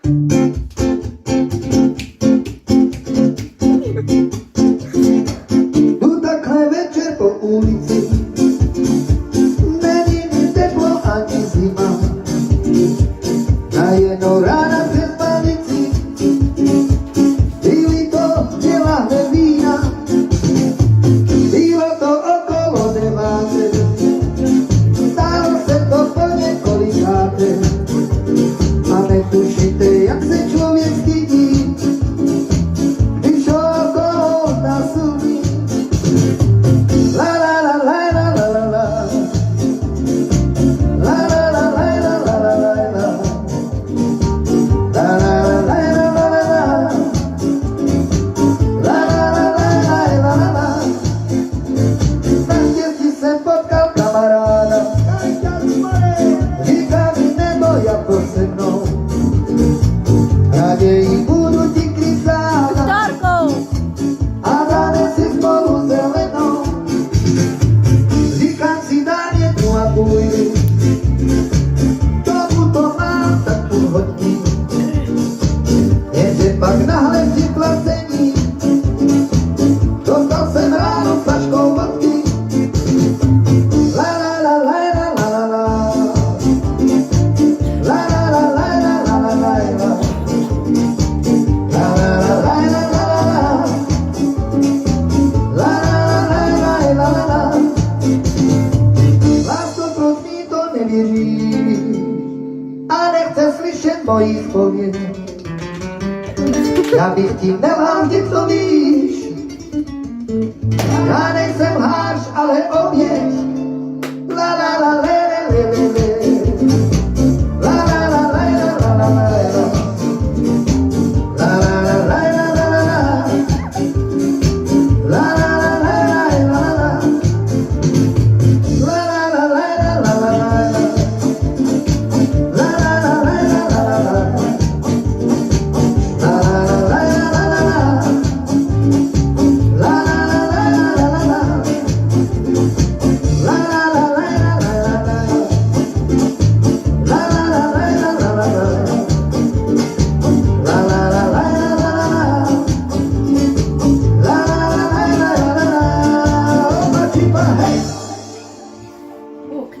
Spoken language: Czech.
Jdu takhle večer po ulici, není mi teplo ani zima. Najednou rána přes palici, byly to dělané vína. Bylo to okolo 9, stalo se to po několikáté. A netušíte, jak se člověk stydí, když ho okolo nasumí. La la la la la la la la. La la la la la la la la la. La la la la la la la la. La la la la la la la. Naštěstí jsem potkal kamaráda, říká mi neboj, jako se mnou. Raději budu ti kryt záda a dáme si spolu zelenou. Říkám si, dám jednu a půjdu, tomu to mám tak půl hodiny. Jenže pak nahle při placení dostal jsem ráno flaškou vodky. La la la la la la la la. La la la la la la la la la. La la la la la la la la. La la la la la la la. Lásko, prosím, to nevěří a nechce slyšet moji zpověď. Já bych ti nelhal, ty to víš. Já nejsem hář, ale oběť.